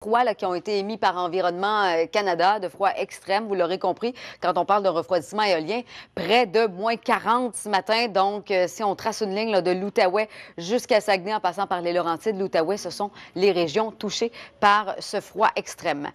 Froids là, qui ont été émis par Environnement Canada, de froid extrême, vous l'aurez compris, quand on parle de refroidissement éolien, près de moins 40 ce matin. Donc, si on trace une ligne là, de l'Outaouais jusqu'à Saguenay en passant par les Laurentides, l'Outaouais, ce sont les régions touchées par ce froid extrême.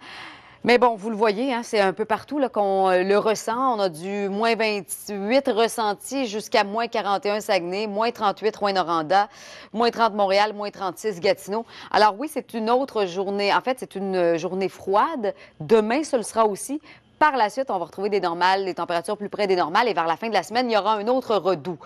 Mais bon, vous le voyez, hein, c'est un peu partout qu'on le ressent. On a du moins 28 ressenti jusqu'à moins 41 Saguenay, moins 38 Rouyn-Noranda, moins 30 Montréal, moins 36 Gatineau. Alors oui, c'est une autre journée. En fait, c'est une journée froide. Demain, ce le sera aussi. Par la suite, on va retrouver des normales, des températures plus près des normales et vers la fin de la semaine, il y aura un autre redout.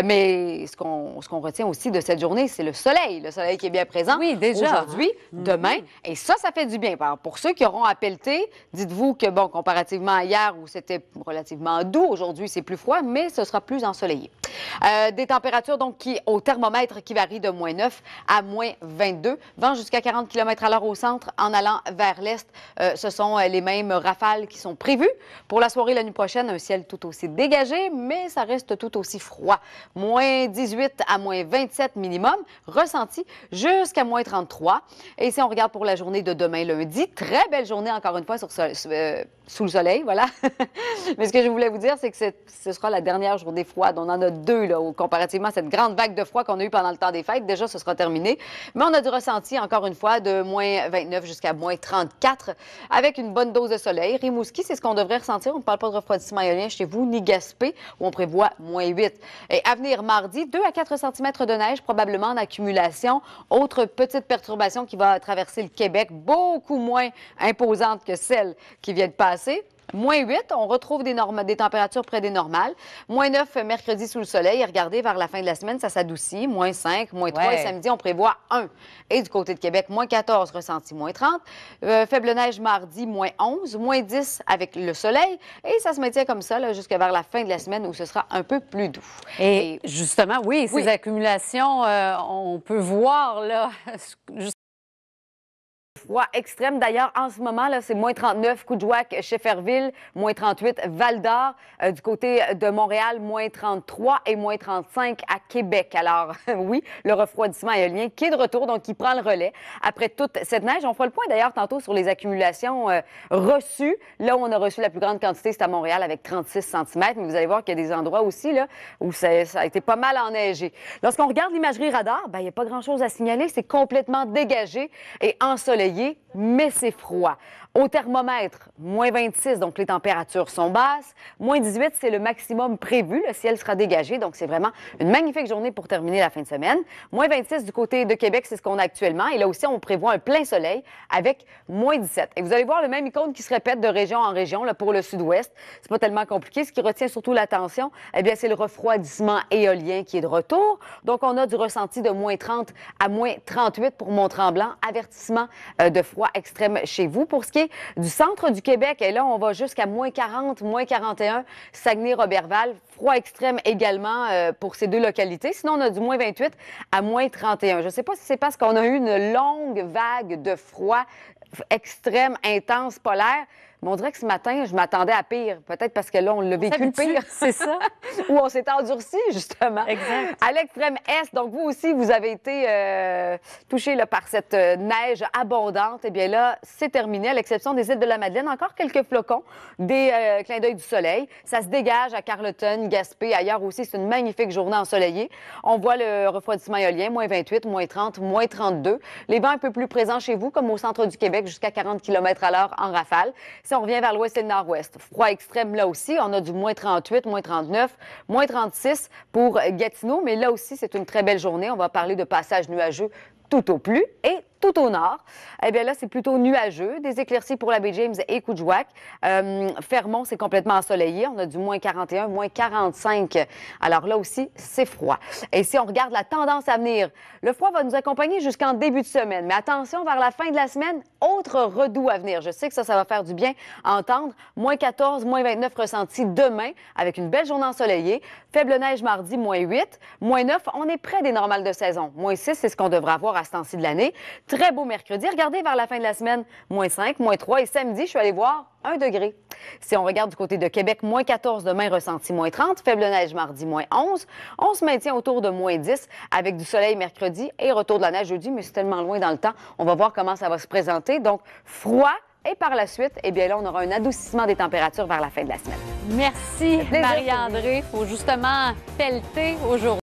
Mais ce qu'on retient aussi de cette journée, c'est le soleil qui est bien présent aujourd'hui, demain. Et ça fait du bien. Alors, pour ceux qui auront à pelleter, dites-vous que, bon, comparativement à hier où c'était relativement doux, aujourd'hui, c'est plus froid, mais ce sera plus ensoleillé. Des températures, donc, au thermomètre qui varient de moins 9 à moins 22. Vent jusqu'à 40 km/h au centre. En allant vers l'est, ce sont les mêmes rafales qui sont prévues. Pour la soirée la nuit prochaine, un ciel tout aussi dégagé, mais ça reste tout aussi froid. Moins 18 à moins 27 minimum, ressenti jusqu'à moins 33. Et si on regarde pour la journée de demain, lundi, très belle journée, encore une fois, sous le soleil, voilà. Mais ce que je voulais vous dire, c'est que ce sera la dernière journée froide. On en a deux, là, comparativement à cette grande vague de froid qu'on a eue pendant le temps des fêtes. Déjà, ce sera terminé. Mais on a du ressenti, encore une fois, de moins 29 jusqu'à moins 34, avec une bonne dose de soleil. Rimouski, c'est ce qu'on devrait ressentir. On ne parle pas de refroidissement éolien chez vous, ni Gaspé, où on prévoit moins 8. Et à venir mardi, 2 à 4 cm de neige, probablement en accumulation. Autre petite perturbation qui va traverser le Québec, beaucoup moins imposante que celle qui vient de passer. Moins 8, on retrouve des températures près des normales. Moins 9, mercredi sous le soleil. Et regardez, vers la fin de la semaine, ça s'adoucit. Moins 5, moins 3. Et samedi, on prévoit 1. Et du côté de Québec, moins 14, ressenti moins 30. Faible neige mardi, moins 11. Moins 10 avec le soleil. Et ça se maintient comme ça jusqu'à vers la fin de la semaine où ce sera un peu plus doux. Et justement, oui, ces accumulations, on peut voir là. Froid extrême. D'ailleurs, en ce moment, là, c'est moins 39, Coudjouac, Shefferville, moins 38, Val-d'Or. Du côté de Montréal, moins 33 et moins 35 à Québec. Alors, oui, le refroidissement éolien qui est de retour, donc qui prend le relais. Après toute cette neige, on fera le point d'ailleurs tantôt sur les accumulations reçues. Là où on a reçu la plus grande quantité, c'est à Montréal avec 36 cm. Mais vous allez voir qu'il y a des endroits aussi là, où ça a été pas mal enneigé. Lorsqu'on regarde l'imagerie radar, il n'y a pas grand-chose à signaler. C'est complètement dégagé et ensoleillé. Mais c'est froid. Au thermomètre, moins 26, donc les températures sont basses. Moins 18, c'est le maximum prévu. Le ciel sera dégagé, donc c'est vraiment une magnifique journée pour terminer la fin de semaine. Moins 26 du côté de Québec, c'est ce qu'on a actuellement. Et là aussi, on prévoit un plein soleil avec moins 17. Et vous allez voir le même icône qui se répète de région en région là, pour le sud-ouest. C'est pas tellement compliqué. Ce qui retient surtout l'attention, eh bien, c'est le refroidissement éolien qui est de retour. Donc, on a du ressenti de moins 30 à moins 38 pour Mont-Tremblant. Avertissement de froid extrême chez vous. Pour ce qui est du centre du Québec, et là, on va jusqu'à moins 40, moins 41, Saguenay-Roberval. Froid extrême également pour ces deux localités. Sinon, on a du moins 28 à moins 31. Je ne sais pas si c'est parce qu'on a eu une longue vague de froid extrême, intense, polaire. Mais on dirait que ce matin, je m'attendais à pire. Peut-être parce que là, on l'a vécu le pire. C'est ça. Ou on s'est endurci, justement. Exact. À l'extrême est, donc vous aussi, vous avez été touché par cette neige abondante. Eh bien là, c'est terminé, à l'exception des îles de la Madeleine. Encore quelques flocons, des clins d'œil du soleil. Ça se dégage à Carleton, Gaspé, ailleurs aussi. C'est une magnifique journée ensoleillée. On voit le refroidissement éolien, moins 28, moins 30, moins 32. Les vents un peu plus présents chez vous, comme au centre du Québec, jusqu'à 40 km/h en rafale. Si on revient vers l'ouest et le nord-ouest, froid extrême là aussi, on a du moins 38, moins 39, moins 36 pour Gatineau, mais là aussi, c'est une très belle journée. On va parler de passage nuageux tout au plus et tout au nord. Eh bien là, c'est plutôt nuageux. Des éclaircies pour la baie James et Coudjouac. Fermont, c'est complètement ensoleillé. On a du moins 41, moins 45. Alors là aussi, c'est froid. Et si on regarde la tendance à venir, le froid va nous accompagner jusqu'en début de semaine. Mais attention, vers la fin de la semaine, autre redout à venir. Je sais que ça va faire du bien à entendre. Moins 14, moins 29 ressenti demain avec une belle journée ensoleillée. Faible neige mardi, moins 8. Moins 9, on est près des normales de saison. Moins 6, c'est ce qu'on devrait avoir à ce temps-ci de l'année. très beau mercredi. Regardez vers la fin de la semaine, -5, -3. Et samedi, je suis allée voir 1 degré. Si on regarde du côté de Québec, -14 demain, ressenti -30. Faible neige mardi, -11. On se maintient autour de -10 avec du soleil mercredi et retour de la neige jeudi, mais c'est tellement loin dans le temps. On va voir comment ça va se présenter. Donc, froid. Et par la suite, eh bien là, on aura un adoucissement des températures vers la fin de la semaine. Merci, Marie-André. Il faut justement pelleter aujourd'hui.